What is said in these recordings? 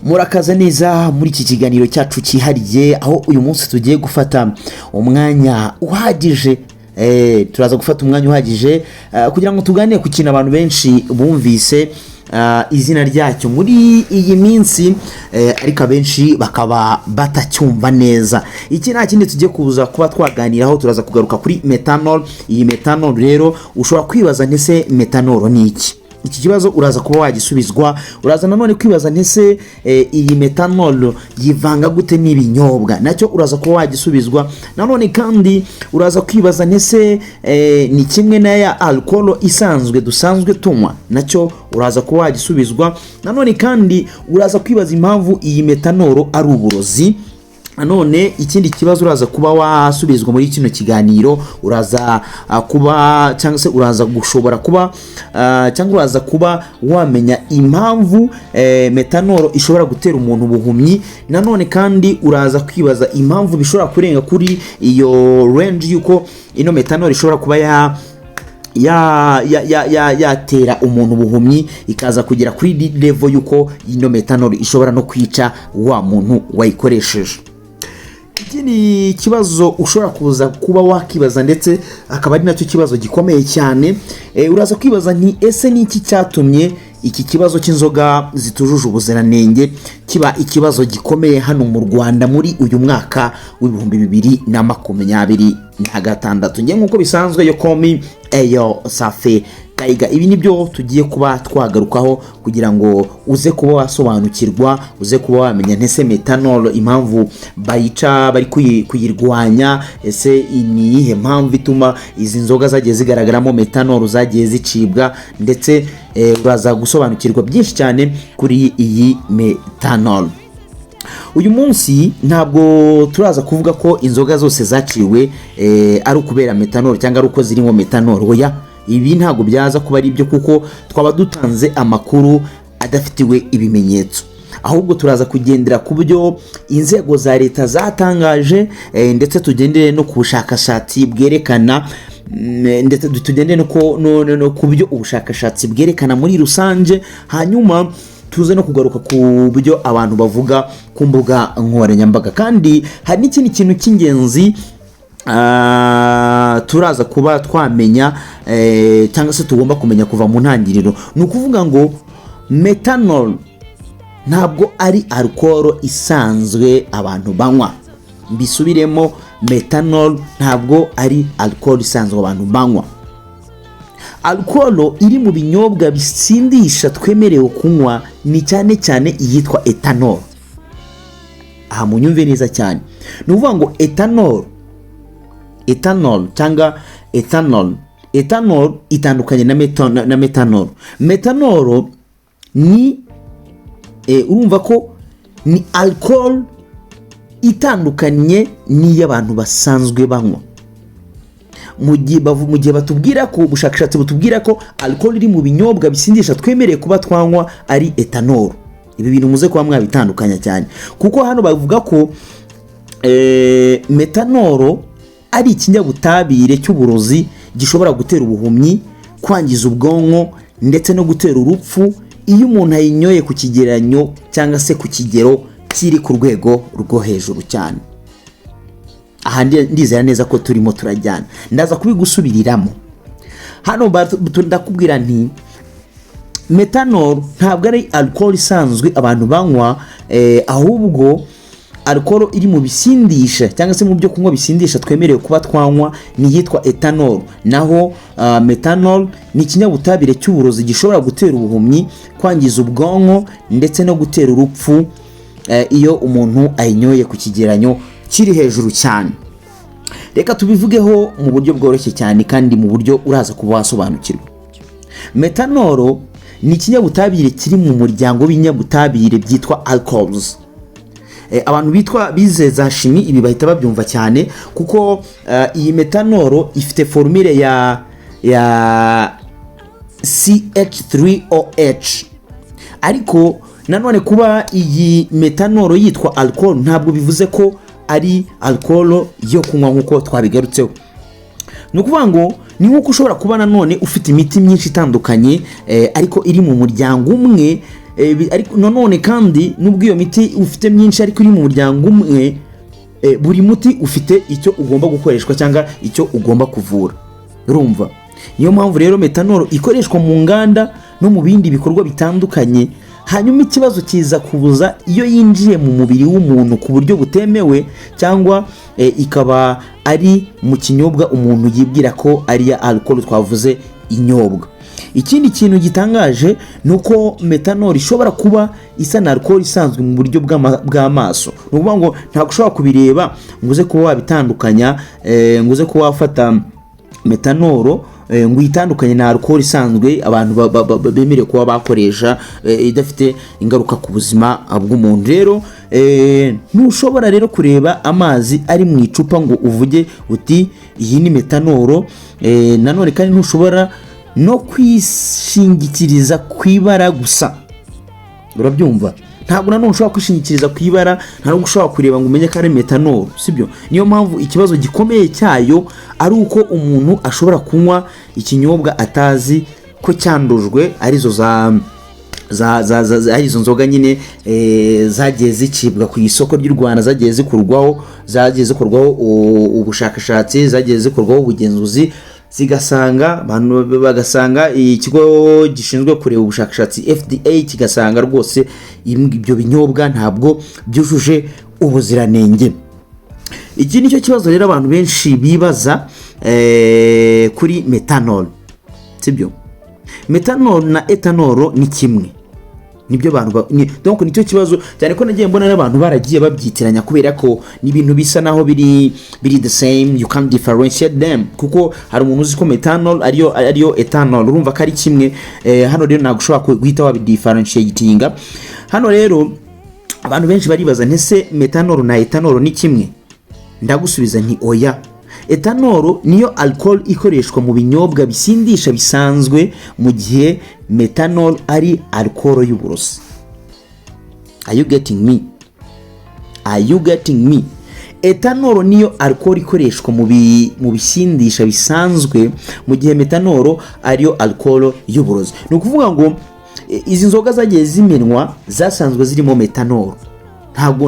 Murakaza neza muri iki kiganiro cyacu cyihariye aho uyu munsi tugiye gufata umwanya uhagije turaza gufata umwanya uhagije kugira ngo tuganire ku kintu abantu benshi bumvise izina ryacyo muri iyi minsi ariko abenshi bakaba batacyumva neza. Iki nta kindi tugiye kuza kuba twaganiraho, turaza kugaruka kuri methanol. Iyi methanol rero ushobora kwibaza ntese methanol ni iki? Iki kibazo uraza kuba wagisubizwa. Uraza nanone kwibaza ntese iyi methanol yivanga gute n'ibinyobwa, nacyo uraza kuba wagisubizwa. Nanone kandi uraza kwibaza ntese ni kimwe na ya alcohol isanzwe dusanzwe tunywa, nacyo uraza kuba wagisubizwa. Nanone kandi uraza kwibaza impamvu iyi methanol ari uburozi. Nanone ikindi kibazo uraza kuba wasubizwa muri kino kiganiro. Uraza kuba cyangwa se uraza gushobora kuba cyangwa uraza kuba wamenya impamvu methanol ishobora gutera umuntu ubuhumyi. Nanone kandi uraza kwibaza impamvu bishobora kurenga kuri iyo range yuko ino methanol ishobora kuba yatera umuntu ubuhumyi ikaza kugera kuri level yuko ino methanol ishobora no kwica wa muntu wayikoresheje. Iki ni kibazo ushobora kuza kuba wakibaza ndetse akaba ari nacyo kibazo gikomeye cyane. Uraza kwibaza nti ese ni iki cyatumye iki kibazo cy'inzoga zitujuje ubuziranenge kiba ikibazo gikomeye hano mu Rwanda muri uyu mwaka w'ibihumbi 2026. Ngiye nkuko bisanzwe yo komi eyo safe Taiga. Ibi nibyo tugiye kuba twagarukaho kugira ngo uze kuba wasobanukirwa, uze kuba wamenya ntese methanol impamvu bayica bari kuyirwanya, ese inihe mpamvu ituma izi nzoga zagiye zigaragaramo methanol zagiye zicibwa, ndetse uraza gusobanukirwa byinshi cyane kuri iyi methanol. Uyu munsi ntabwo turaza kuvuga ko inzoga zose zaciwe ari ukubera methanol cyangwa ari uko zirimo methanol. Oya, ibi ntabwo byaza kuba ari byo kuko twaba dutanze amakuru adafitiwe ibimenyetso, ahubwo turaza kugendera ku byo inzego za leta zatangaje, ndetse tugendere no ku bushakashatsi bwerekana, ndetse tugendere no ku byo ubushakashatsi bwerekana muri rusange. Hanyuma tuze no kugaruka ku byo abantu bavuga ku mbuga nkoranyambaga. Kandi hari n'ikindi kintu cy'ingenzi turaza kuba twamenya cyangwa se tugomba kumenya kuva mu ntangiriro. Ni ukuvuga ngo methanol ntabwo ari alcohol isanzwe abantu banywa. Mbisubiremo, methanol ntabwo ari alcohol isanzwe abantu banywa. Alcohol iri mu binyobwa bisindisha twemerewe kunywa ni cyane cyane iyitwa ethanol. Aha munyumve neza cyane. Ni ukuvuga ngo ethanol cyangwa ethanol itandukanye na methanol. Methanol ni urumva ko ni alcohol itandukanye n'iy'abantu basanzwe banywa. Mu gihe batubwira ko ubushakashatsi butubwira ko alcohol iri mu binyobwa bisindisha twemereye kuba twanywa ari ethanol. Ibi bintu muze kuba mwabitandukanya cyane, kuko hano bavuga ko methanol ari ikinyabutabire cy'uburozi gishobora gutera ubuhumyi, kwangiza ubwonko ndetse no gutera urupfu iyo umuntu ayinyoye ku kigeranyo cyangwa se ku kigero kiri ku rwego rwo hejuru cyane. Aha ndizera neza ko turimo turajyana, ndaza kubigusubiriramo. Hano ndakubwira nti methanol ntabwo ari alcohol isanzwe abantu banywa, ahubwo alcohol iri mu bisindisha cyangwa se mu byo kunywa bisindisha twemerewe kuba twanywa ni yitwa ethanol. Naho methanol ni ikinyabutabire cy'uburozi gishobora gutera ubuhumyi, kwangiza ubwonko ndetse no gutera urupfu iyo umuntu ayinyoye ku kigeranyo kiri hejuru cyane. Reka tubivugeho mu buryo bworoshye cyane kandi mu buryo uraza kuba wasobanukirwa. Methanol ni ikinyabutabire kiri mu muryango w'ibinyabutabire byitwa alcohols. Abantu bize za shimi ibi bahita babyumva cyane kuko iyi methanol ifite formule ya CH3OH. Ariko nanone kuba iyi methanol yitwa alcohol ntabwo bivuze ko ari alcohol yo kunywa nkuko twabigarutseho. Ni ukuvuga ngo ni nkuko ushobora kuba nanone ufite imiti myinshi itandukanye ariko iri mu muryango umwe ariko nanone kandi nubwo iyo miti ufite myinshi ariko uri mu muryango umwe, buri muti ufite icyo ugomba gukoreshwa cyangwa icyo ugomba kuvura, urumva. Niyo mpamvu rero metanol ikoreshwa mu nganda no mu bindi bikorwa bitandukanye, hanyuma ikibazo kiza kubuza iyo yinjiye mu mubiri w'umuntu ku buryo butemewe, cyangwa ikaba ari mu kinyobwa umuntu yibwira ko ari ya alcohol twavuze inyobwa. Ikindi kintu gitangaje nuko metanol ishobora kuba isa na alcohol isanzwe mu buryo bw'amaso. Ni ukuvuga ngo ntabwo ushobora kubireba ngo uze kuba wabitandukanya, ngo uze kuba wafata metanol ngo itandukanye na alcohol isanzwe abantu bemerewe kuba bakoresha idafite ingaruka ku buzima bw'umuntu. Rero ntushobora rero kureba amazi ari mu icupa ngo uvuge uti iyi ni metanol. Nanone kandi ntushobora no kwishingikiriza ku ibara gusa, urabyumva. Ntabwo nanone ushobora kwishingikiriza ku ibara, ntabwo ushobora kureba ngo umenye ko ari metanol, sibyo? Niyo mpamvu ikibazo gikomeye cyayo ari uko umuntu ashobora kunywa ikinyobwa atazi ko cyandujwe, arizo arizo nzoga nyine zagiye zicibwa ku isoko ry'u Rwanda, zagiye zikorwaho ubushakashatsi, zagiye zikorwaho ubugenzuzi, zigasanga abantu bagasanga ikigo gishinzwe kureba ubushakashatsi FDA kigasanga rwose ibyo binyobwa ntabwo byujuje ubuziranenge. Iki nicyo kibazo rero abantu benshi bibaza kuri metanol, sibyo? Metanol na ethanol ni kimwe, nibyo abantu donc nicyo kibazo cyane ko nagiye mbona n'abantu baragiye babyitiranya kubera ko ni ibintu bisa naho biri the same, you can't differentiate them, kuko hari umuntu uzi ko metanol ariyo ethanol, urumva ko ari kimwe. Hano rero ntabwo ushobora guhita wabidifferentiatinga. Hano rero abantu benshi baribaza ntese metanol na ethanol ni kimwe? Ndagusubiza nti oya. Ethanol niyo alcohol ikoreshwa mu binyobwa bisindisha bisanzwe, mu gihe metanol ari alcohol y'uburozi. Are you getting me? Ethanol niyo alcohol ikoreshwa mu bisindisha bisanzwe, mu gihe metanol ariyo alcohol y'uburozi. Ni ukuvuga ngo izi nzoga zagiye zimenwa zasanzwe zirimo metanol,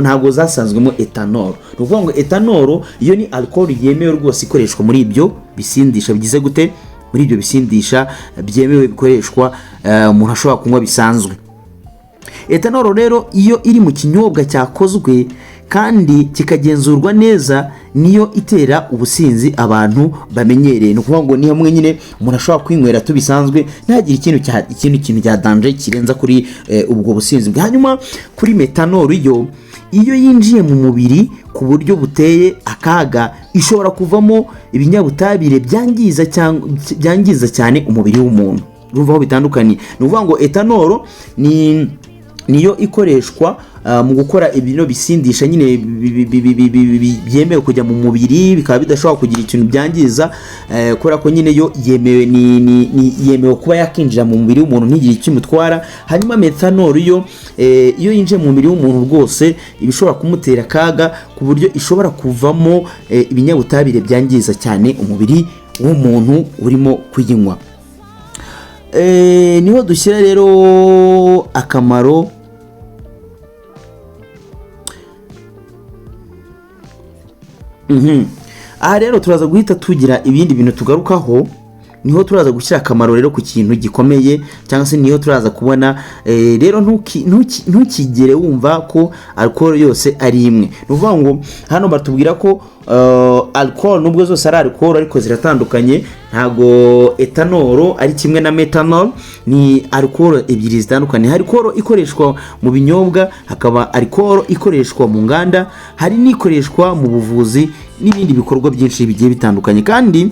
ntabwo zasanzwemo ethanol. Ni ukuvuga ngo ethanol iyo ni alcohol yemewe rwose ikoreshwa muri ibyo bisindisha bigize gute, muri ibyo bisindisha byemewe bikoreshwa umuntu ashobora kunywa bisanzwe. Ethanol rero iyo iri mu kinyobwa cyakozwe kandi kikagenzurwa neza, niyo itera ubusinzi abantu bamenyereye. Ni ukuvuga ngo ni hamwe nyine umuntu ashobora kwinywera tubisanzwe ntagire ikintu cya danger kirenza kuri ubwo businzi. Hanyuma kuri metanol iyo yinjiye mu mubiri ku buryo buteye akaga, ishobora kuvamo ibinyabutabire byangiza cyane umubiri w'umuntu. Urumva aho bitandukanye. Ni ukuvuga ngo ethanol niyo ikoreshwa mu gukora ibintu bisindisha nyine byemewe kujya mu mubiri, bikaba bidashobora kugira ikintu byangiza, kubera ko nyine yo yemewe kuba yakinjira mu mubiri w'umuntu ntigire icyo imutwara. Hanyuma metanol iyo yinjiye mu mubiri w'umuntu rwose ibishobora kumutera akaga ku buryo ishobora kuvamo ibinyabutabire byangiza cyane umubiri w'umuntu urimo kuyinywa. Niho dushyira rero akamaro aha rero turaza guhita tugira ibindi bintu tugarukaho. Niho turaza gushyira akamaro rero ku kintu gikomeye, cyangwa se niho turaza kubona rero ntukigere wumva ko alcohol yose ari imwe. Ni ukuvuga ngo hano batubwira ko alcohol nubwo zose ari alcohol ariko ziratandukanye. Ntago ethanol ari kimwe na metanol, ni alcohol ebyiri zitandukanye. Hari alcohol ikoreshwa mu binyobwa, hakaba alcohol ikoreshwa mu nganda, hari n'ikoreshwa mu buvuzi n'ibindi bikorwa byinshi bigiye bitandukanye. Kandi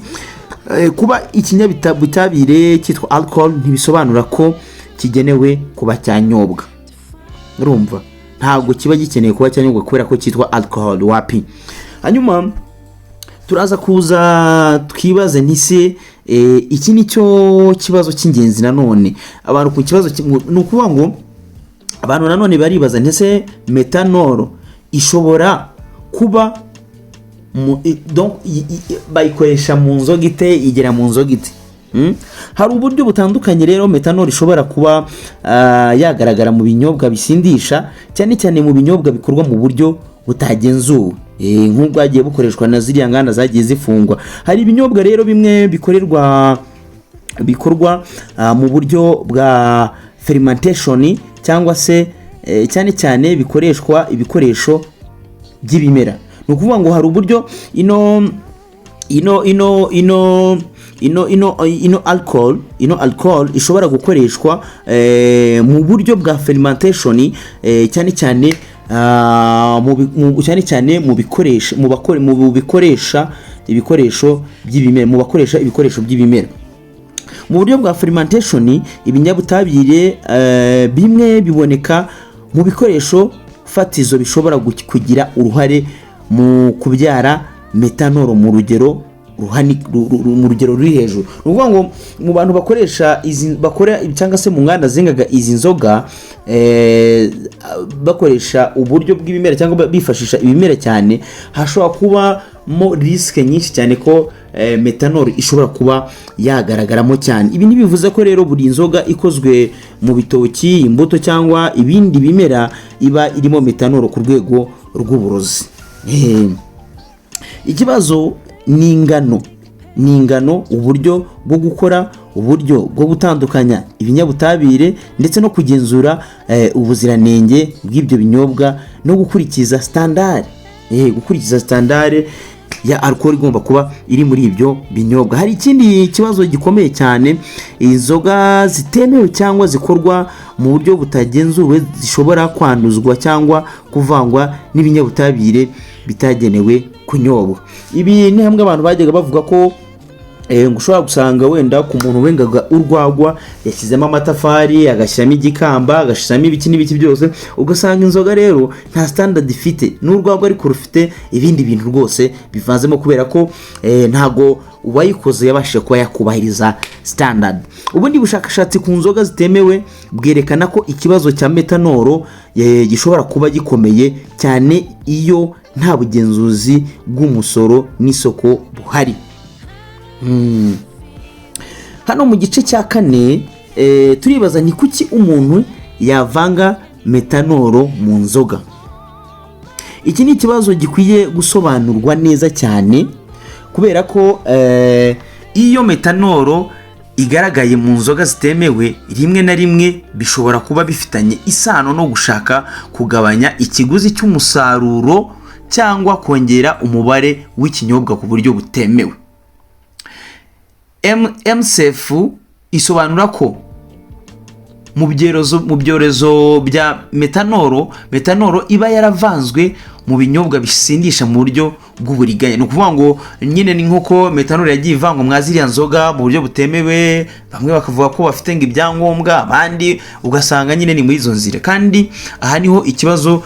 kuba ikinyabutabire cyitwa alcohol ntibisobanura ko kigenewe kuba cyanyobwa. Urumva, ntabwo kiba gikeneye kuba cyanyobwa kubera ko cyitwa alcohol wapi. Hanyuma turaza kuza twibaze ntise iki nicyo kibazo cy'ingenzi nanone. Abantu ku kibazo ni ukuvuga ngo abantu nanone baribaza ntese metanol ishobora kuba donc bayikoresha mu nzoga ite, igera mu nzoga ite? hari uburyo butandukanye rero metanol ishobora kuba yagaragara mu binyobwa bisindisha, cyane cyane mu binyobwa bikorwa mu buryo butagenzuwe, nk'ubwagiye bukoreshwa na ziriya nganda zagiye zifungwa. Hari ibinyobwa rero bimwe bikorwa mu buryo bwa fermentation, cyangwa se cyane cyane bikoreshwa ibikoresho by'ibimera. Ni ukuvuga ngo hari uburyo alcohol ishobora gukoreshwa mu buryo bwa fermentation, cyane cyane mu bikoresha ibikoresho by'ibimera. Mu buryo bwa fermentation, ibinyabutabire bimwe biboneka mu bikoresho fatizo bishobora kugira uruhare mu kubyara metanol mu rugero ruri hejuru. Ni ukuvuga ngo mu bantu bakora cyangwa se mu nganda zengaga izi nzoga, bakoresha uburyo bw'ibimera cyangwa bifashisha ibimera cyane, hashobora kubamo risike nyinshi cyane ko metanol ishobora kuba yagaragaramo cyane. Ibi ntibivuze ko rero buri nzoga ikozwe mu bitoki, imbuto cyangwa ibindi bimera iba irimo metanol ku rwego rw'uburozi. Ikibazo ni ingano, uburyo bwo gukora, uburyo bwo gutandukanya ibinyabutabire ndetse no kugenzura ubuziranenge bw'ibyo binyobwa no gukurikiza standard ya alcohol igomba kuba iri muri ibyo binyobwa. Hari ikindi kibazo gikomeye cyane, inzoga zitemewe cyangwa zikorwa mu buryo butagenzuwe zishobora kwanduzwa cyangwa kuvangwa n'ibinyabutabire bitagenewe kunyobwa. Ibi ni hamwe abantu bajyaga bavuga ko ushobora gusanga wenda ku muntu wengaga urwagwa yashyizemo amatafari, agashyiramo igikamba, agashyiramo ibiki n'ibiki byose, ugasanga inzoga rero nta standard ifite, n'urwagwa ariko rufite ibindi bintu rwose bivanzemo, kubera ko ntago uwayikoze yabashije kuba yakubahiriza standard. Ubundi bushakashatsi ku nzoga zitemewe bwerekana ko ikibazo cya metanol gishobora kuba gikomeye cyane iyo nta bugenzuzi bw'umusoro n'isoko buhari. Hano mu gice cya 4 turibaza ni kuki umuntu yavanga metanol mu nzoga. Iki ni ikibazo gikwiye gusobanurwa neza cyane, kubera ko iyo metanol igaragaye mu nzoga zitemewe, rimwe na rimwe bishobora kuba bifitanye isano no gushaka kugabanya ikiguzi cy'umusaruro cyangwa kongera umubare w'ikinyobwa ku buryo butemewe. MSF isobanura ko mu byorezo bya metanol iba yaravanzwe mu binyobwa bisindisha mu buryo bw'uburiganya. Ni ukuvuga ngo nyine ni nk'uko metanol yagiye ivangwa mwa ziriya nzoga mu buryo butemewe, bamwe bakavuga ko bafite ngo ibyangombwa, abandi ugasanga nyine ni muri izo nzira. Kandi aha niho ikibazo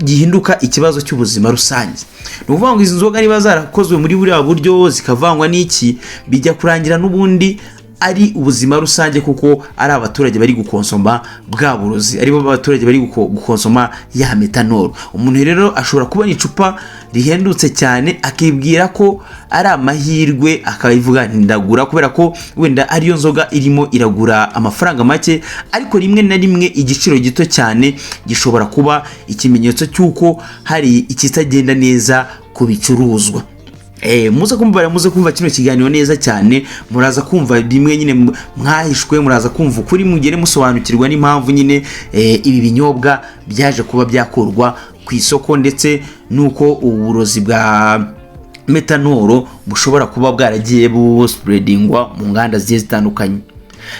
gihinduka ikibazo cy'ubuzima rusange. Ni ukuvuga ngo izi nzoga niba zarakozwe muri buriya buryo zikavangwa n'iki, bijya kurangira n'ubundi ari ubuzima rusange, kuko ari abaturage bari gukonsoma bwa burozi, aribo abaturage bari gukonsoma ya metanol. Umuntu rero ashobora kubona icupa rihendutse cyane akibwira ko ari amahirwe, akabivuga ndagura, kubera ko wenda ariyo nzoga irimo iragura amafaranga make, ariko rimwe na rimwe igiciro gito cyane gishobora kuba ikimenyetso cy'uko hari ikitagenda neza ku bicuruzwa. Muze kumva kino kiganiro neza cyane, muraza kumva bimwe nyine mwahishwe, muraza kumva ukuri, mugere musobanukirwa n'impamvu nyine ibi binyobwa byaje kuba byakurwa ku isoko, ndetse nuko uburozi bwa metanol bushobora kuba bwaragiye buspreadingwa mu nganda zigiye zitandukanye.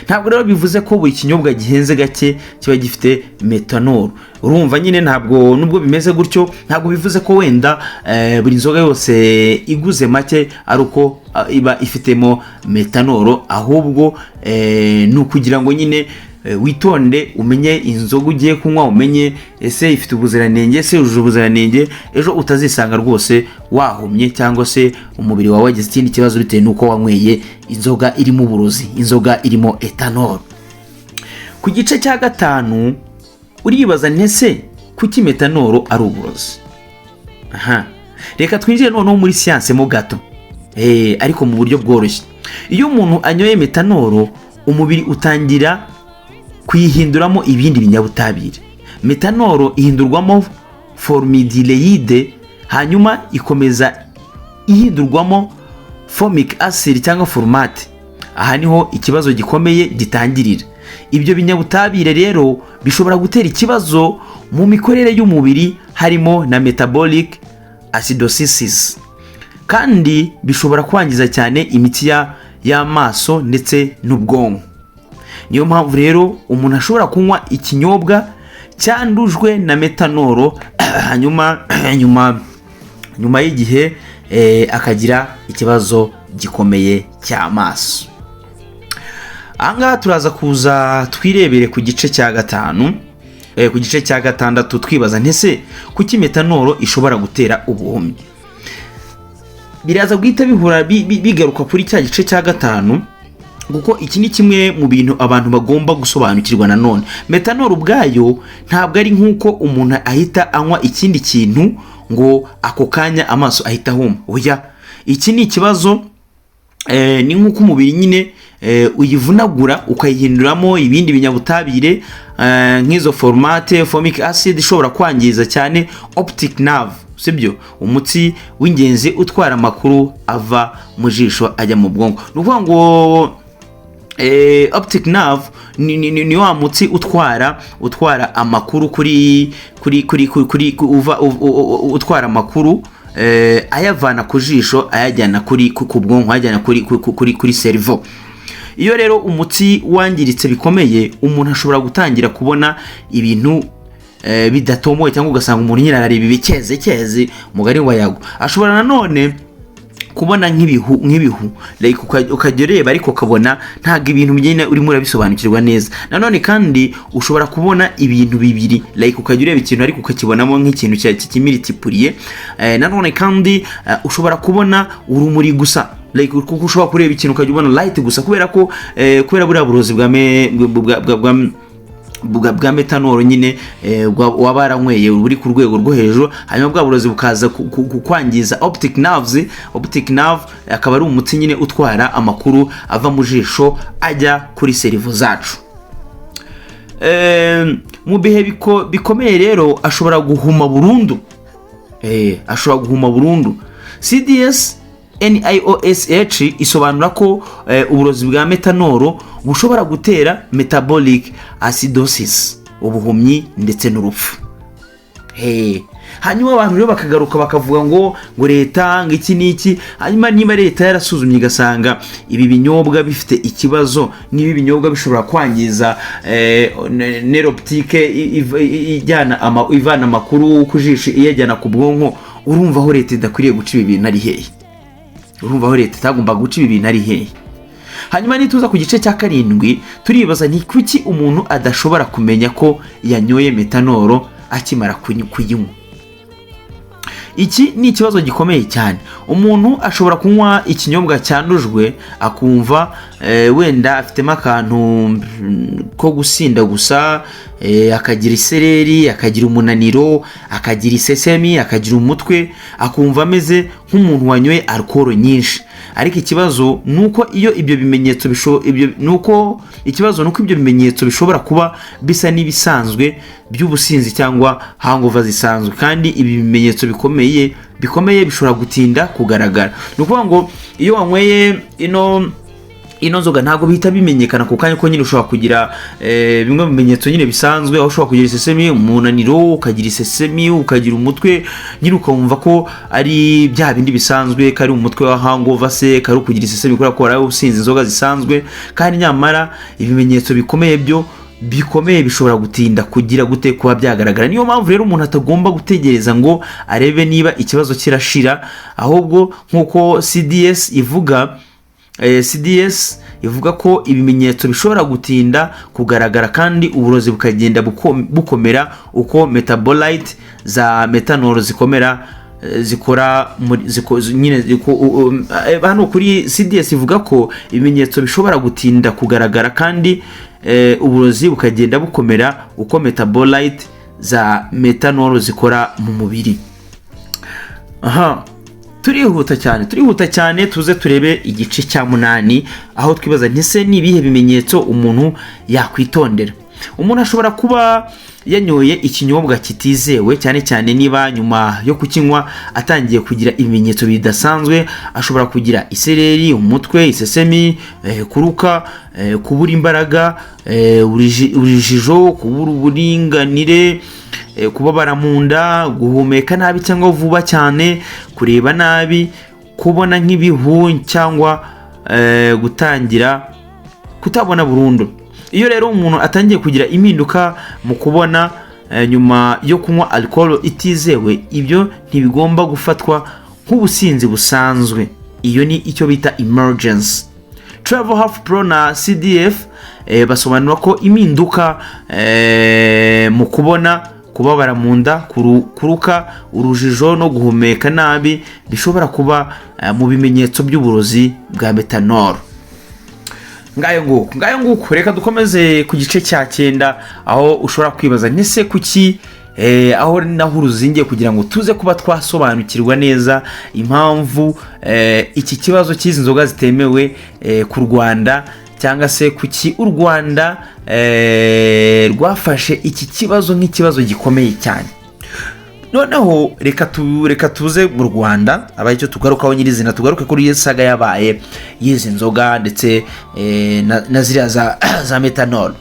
Ntabwo rero bivuze ko buri kinyobwa gihenze gake kiba gifite metanol. Urumva nyine ntabwo, nubwo bimeze gutyo, ntabwo bivuze ko wenda buri nzoga yose iguze make ari uko iba ifitemo metanol, ahubwo ni ukugira ngo nyine witonde, umenye inzoga ugiye kunywa, umenye ese ifite ubuziranenge, ese yujuje ubuziranenge, ejo utazisanga rwose wahumye cyangwa se umubiri wawe wagize ikindi kibazo bitewe nuko wanyweye inzoga irimo uburozi, inzoga irimo ethanol. Ku gice cya 5 uribaza ntese kuki metanol ari uburozi. Reka twinjire noneho muri science mo gato, ariko mu buryo bworoshye. Iyo umuntu anyoye metanol umubiri utangira kuyihinduramo ibindi binyabutabire. Metanol ihindurwamo formaldehyde, hanyuma ikomeza ihindurwamo formic acid cyangwa formate. Aha niho ikibazo gikomeye gitangirira. Ibyo binyabutabire rero bishobora gutera ikibazo mu mikorere y'umubiri, harimo na metabolic acidosis, kandi bishobora kwangiza cyane imitsi y'amaso ndetse n'ubwonko. Niyo mpamvu rero umuntu ashobora kunywa ikinyobwa cyandujwe na metanol nyuma y'igihe akagira ikibazo gikomeye cy'amaso. Ahangaha turaza kuza twirebere ku gice cya gatanu, ku gice cya gatandatu, twibaza ntese kuki metanol ishobora gutera ubuhumyi. Biraza guhita bihura bigaruka kuri cya gice cya gatanu, kuko iki ni kimwe mu bintu abantu bagomba gusobanukirwa. Nanone metanol ubwayo ntabwo ari nk'uko umuntu ahita anywa ikindi kintu ngo ako kanya amaso ahita ahuma. Oya, iki ni ikibazo ni nk'uko umubiri nyine uyivunagura ukayihinduramo ibindi binyabutabire nk'izo formate, formic acid ishobora kwangiza cyane optic nerve, sibyo, umutsi w'ingenzi utwara amakuru ava mu jisho ajya mu bwonko. Ni ukuvuga ngo optic nerve ni wa mutsi utwara amakuru utwara amakuru ayavana ku jisho ayajyana ku bwonko, ayajyana kuri cerveau. Iyo rero umutsi wangiritse bikomeye, umuntu ashobora gutangira kubona ibintu bidatomoye, cyangwa ugasanga umuntu nyine arareba ibikeze mugari wa yago. Ashobora nanone kubona nk'ibihu like ukajya ureba ariko ukabona ntabwo ibintu nyine urimo urabisobanukirwa neza. Nanone kandi ushobora kubona ibintu bibiri, like ukajya ureba ikintu ariko ukakibonamo nk'ikintu cy'ikimiritipuriye. Nanone kandi ushobora kubona urumuri gusa, like kuko ushobora kureba ikintu ukajya ubona light gusa, kubera buriya burozi bwa metanol nyine wabaranyweye buri ku rwego rwo hejuru, hanyuma bwa burozi bukaza kwangiza optic nerves. Optic nerve akaba ari umutsi nyine utwara amakuru ava mu jisho ajya kuri cerveau zacu. Mu bihe bikomeye rero ashobora guhuma burundu. CDS NIOSH isobanura ko uburozi bwa metanol bushobora gutera metabolic acidosis, ubuhumyi ndetse n'urupfu. Hanyuma abantu rero bakagaruka bakavuga ngo leta ngiki niki. Hanyuma niba leta yarasuzumye igasanga ibi binyobwa bifite ikibazo, niba binyobwa bishobora kwangiza neuroptique ivana amakuru ku jisho iyajyana ku bwonko, urumva aho leta idakwiriye guca ibi bintu ari hehe? Urumva aho leta itagomba guca ibi bintu ari hehe? Hanyuma nituza ku gice cya 7 turibaza ni kuki umuntu adashobora kumenya ko yanyoye metanol akimara kuyinywa. Iki ni ikibazo gikomeye cyane. Umuntu ashobora kunywa ikinyobwa cyandujwe akumva wenda afitemo akantu ko gusinda gusa, akagira isereri, akagira umunaniro, akagira isesemi, akagira umutwe, akumva ameze nk'umuntu wanyoye alcohol nyinshi. Ariko ikibazo nuko ibyo bimenyetso bishobora kuba bisa n'ibisanzwe by'ubusinzi cyangwa hangover zisanzwe, kandi ibi bimenyetso bikomeye bishobora gutinda kugaragara. Ni ukuvuga ngo iyo wanyweye ino nzoga ntabwo bihita bimenyekana ku kanya, ko nyine ushobora kugira bimwe mu bimenyetso nyine bisanzwe, aho ushobora kugira isesemi, umunaniro, ukagira isesemi, ukagira umutwe, nyine ukumva ko ari bya bindi bisanzwe, kari umutwe wa hangover se, kari kugira isesemi kubera ko waraye usinze inzoga zisanzwe, kandi nyamara ibimenyetso bikomeye bishobora gutinda kuba byagaragara. Niyo mpamvu rero umuntu atagomba gutegereza ngo arebe niba ikibazo kirashira, ahubwo nk'uko CDS ivuga ko ibimenyetso bishobora gutinda kugaragara, kandi uburozi bukagenda bukomera uko metabolite za metanol zikora hano kuri CDS ivuga ko ibimenyetso bishobora gutinda kugaragara, kandi uburozi bukagenda bukomera uko metabolite za metanol zikora mu mubiri. turihuta cyane tuze turebe igice cya 8 aho twibaza ntese nibihe bimenyetso umuntu yakwitondera. Umuntu ashobora kuba yanyoye ikinyobwa kitizewe cyane cyane niba nyuma yo kukinywa atangiye kugira ibimenyetso bidasanzwe. Ashobora kugira isereri, umutwe, isesemi, kuruka, kubura imbaraga, urujijo, kubura uburinganire, kubabara mu nda, guhumeka nabi cyangwa vuba cyane, kureba nabi, kubona nk'ibihu cyangwa gutangira kutabona burundu. Iyo rero umuntu atangiye kugira impinduka mu kubona nyuma yo kunywa alcohol itizewe, ibyo ntibigomba gufatwa nk'ubusinzi busanzwe. Iyo ni icyo bita emergency. Travel Health Pro na CDF basobanura ko impinduka mu kubona, kubabara mu nda, kuruka, urujijo no guhumeka nabi bishobora kuba mu bimenyetso by'uburozi bwa methanol. Ngayo nguko reka dukomeze ku gice cya 9 aho ushobora kwibaza ntese kuki aho naho uruzingiye kugira ngo tuze kuba twasobanukirwa neza impamvu iki kibazo cy'izi nzoga zitemewe ku Rwanda, cyangwa se kuki u Rwanda rwafashe iki kibazo nk'ikibazo gikomeye cyane. Noneho reka tuze mu Rwanda abaye cyo tugarukaho nyirizina, tugaruke kuri saga yabaye yizi nzoga ndetse na ziriya za methanol.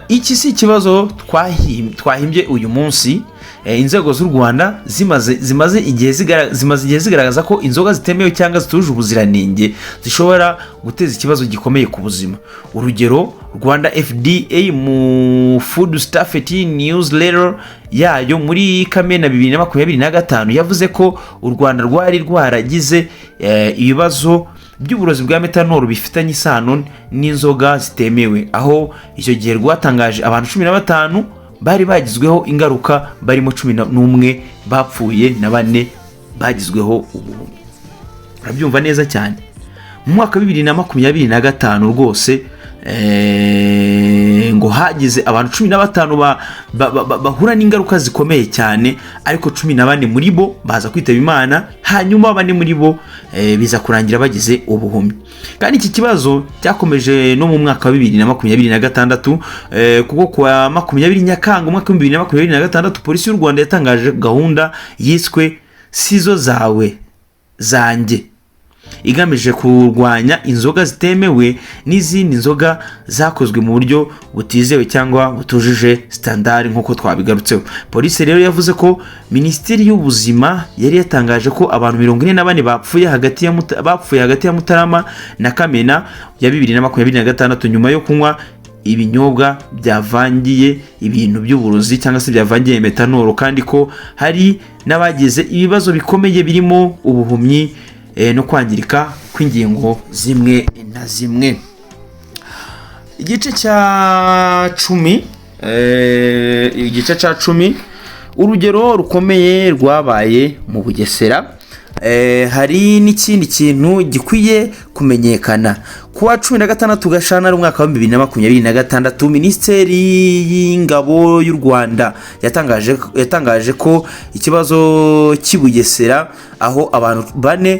Iki si ikibazo twahimbye uyu munsi. Inzego z'u Rwanda zimaze igihe zigaragaza ko inzoga zitemewe cyangwa zituje ubuziranenge zishobora guteza ikibazo gikomeye ku buzima. Urugero, Rwanda FDA mu Food Safety Newsletter yayo muri Kamena 2025 yavuze ko u Rwanda rwari rwaragize ibibazo by'uburozi bwa methanol bifitanye isano n'inzoga zitemewe, aho icyo gihe rwatangaje abantu 15 bari bagizweho ingaruka, barimo 11 bapfuye na 4 bagizweho ubuhumyi. Urabyumva neza cyane. Mu mwaka 2025 rwose ngo hagize abantu 15 bahura n'ingaruka zikomeye cyane, ariko 14 muri bo baza kwitaba Imana, hanyuma 4 muri bo biza kurangira bagize ubuhumyi. Kandi iki kibazo cyakomeje no mu mwaka wa 2026 kuko kwa 20 Nyakanga umwaka wa 2026 polisi y'u Rwanda yatangaje gahunda yiswe Sizo zawe zanjye, igamije kurwanya inzoga zitemewe n'izindi nzoga zakozwe mu buryo butizewe cyangwa butujuje standard nk'uko twabigarutseho. Polisi rero yavuze ko Minisiteri y'Ubuzima yari yatangaje ko abantu 44 bapfuye hagati ya Mutarama na Kamena ya 2026 nyuma yo kunywa ibinyobwa byavangiye ibintu by'uburozi cyangwa se byavangiye methanol, kandi ko hari n'abagize ibibazo bikomeye birimo ubuhumyi no kwangirika kw'ingingo zimwe na zimwe. Igice cya 10 urugero rukomeye rwabaye mu Bugesera. Hari n'ikindi kintu gikwiye kumenyekana. Kuwa 16 Gashyantare umwaka wa 2026 Minisiteri y'Ingabo y'u Rwanda yatangaje ko ikibazo cy'Ibugesera aho abantu 4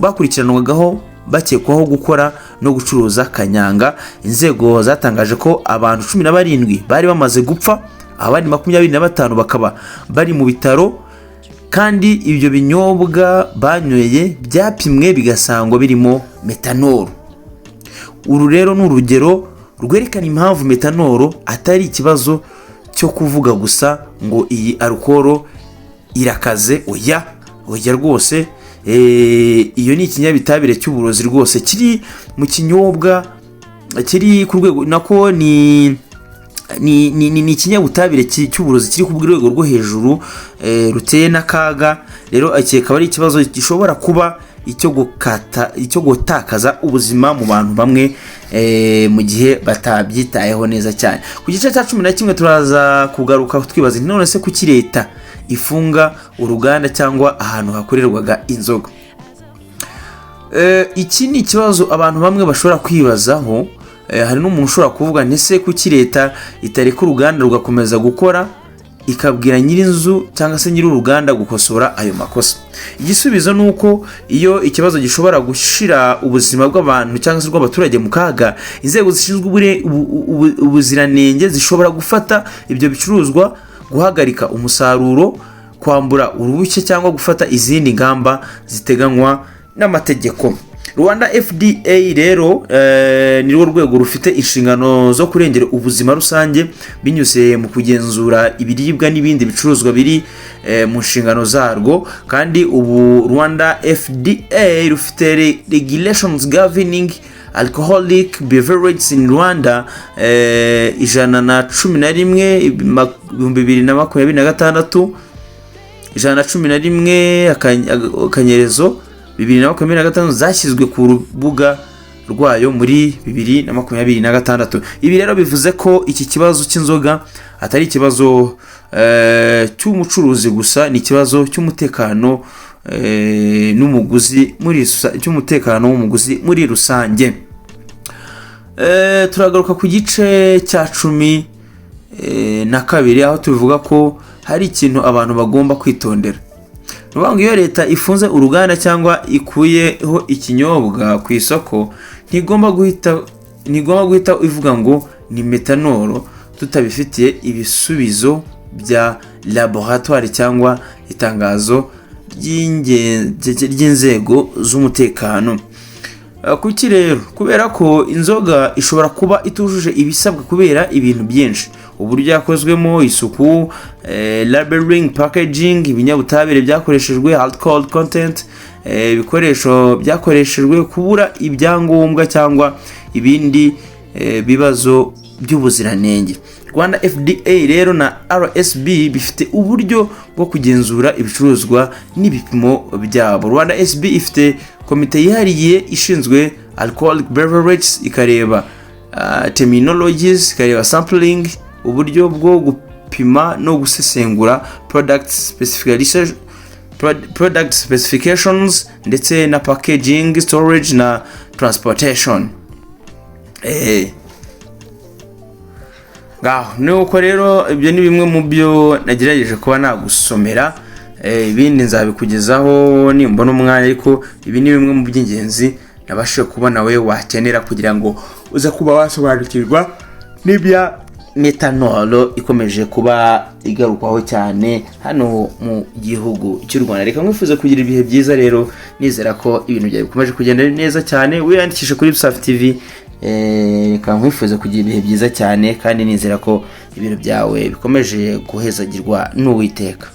bakurikiranwagaho bakekwaho gukora no gucuruza kanyanga. Inzego zatangaje ko abantu 17 bari bamaze gupfa, abandi 25 bakaba bari mu bitaro, kandi ibyo binyobwa banyweye byapimwe bigasangwa birimo methanol. Uru rero ni urugero rwerekana impamvu methanol atari ikibazo cyo kuvuga gusa ngo iyi alcohol irakaze. Oya rwose iyo ni ikinyabitabire cy'uburozi rwose kiri mu kinyobwa kiri ku rwego nako ni ikinyabutabire cy'uburozi kiri ku rwego rwo hejuru ruteye n'akaga. Rero akeka ari ikibazo gishobora kuba icyo gutakaza ubuzima mu bantu bamwe mu gihe batabyitayeho neza cyane. Ku gice cya 11 turaza kugaruka twibaza none se kuki leta ifunga uruganda cyangwa ahantu hakorerwaga inzoga. Iki ni ikibazo abantu bamwe bashobora kwibazaho. Hari n'umuntu ushobora kuvuga ntese kuki leta itareka uruganda rugakomeza gukora ikabwira nyirinzu cyangwa se nyir'uruganda gukosora ayo makosa. Igisubizo nuko iyo ikibazo gishobora gushira ubuzima bw'abantu cyangwa se rw'abaturage mu kaga, inzego zishinzwe ubuziranenge zishobora gufata ibyo bicuruzwa, guhagarika umusaruro, kwambura uruhushya cyangwa gufata izindi ngamba ziteganywa n'amategeko. Rwanda FDA rero ni rwo rwego rufite inshingano zo kurengera ubuzima rusange binyuze mu kugenzura ibiribwa n'ibindi bicuruzwa biri mu nshingano zarwo. kandi ubu Rwanda FDA rufite regulations governing alcoholic beverages in Rwanda 111 2026, 111 akanyerezo 2025 zashyizwe ku rubuga rwayo muri 2026. Ibi rero bivuze ko iki kibazo cy'inzoga atari ikibazo cy'umucuruzi gusa, ni ikibazo cy'umutekano n'umuguzi muri rusange. Turagaruka ku gice cya 12 aho tuvuga ko hari ikintu abantu bagomba kwitondera. Nubango iyo leta ifunze uruganda cyangwa ikuyeho ikinyobwa ku isoko, ntigomba guhita ivuga ngo ni metanol tutabifitiye ibisubizo bya laboratoire cyangwa itangazo ry'inzego z'umutekano. Kuki rero? Kubera ko inzoga ishobora kuba itujuje ibisabwa kubera ibintu byinshi: uburyo yakozwemo, isuku, labeling, packaging, ibinyabutabire byakoreshejwe, alcohol content, ibikoresho byakoreshejwe, kubura ibyangombwa cyangwa ibindi bibazo by'ubuziranenge. Rwanda FDA rero na RSB bifite uburyo bwo kugenzura ibicuruzwa n'ibipimo byabo. Rwanda SB ifite komite yihariye ishinzwe alcoholic beverages, ikareba terminologies, ikareba sampling, uburyo bwo gupima no gusesengura product specifications ndetse na packaging, storage na transportation. Nuko rero ibyo ni bimwe mu byo nagerageje kuba nagusomera. Ibindi nzabikugezaho nimbona umwanya, ariko ibi ni bimwe mu by'ingenzi nabashije kuba nawe wakenera kugira ngo uze kuba wasobanukirwa n'ibya metanol ikomeje kuba igarukwaho cyane hano mu gihugu cy'u Rwanda. Reka nkwifuza kugira ibihe byiza rero, nizera ko ibintu byawe bikomeje kugenda neza cyane. Wiyandikishe kuri Busafi TV, reka nkwifuza kugira ibihe byiza cyane, kandi nizera ko ibintu byawe bikomeje guhezagirwa n'Uwiteka.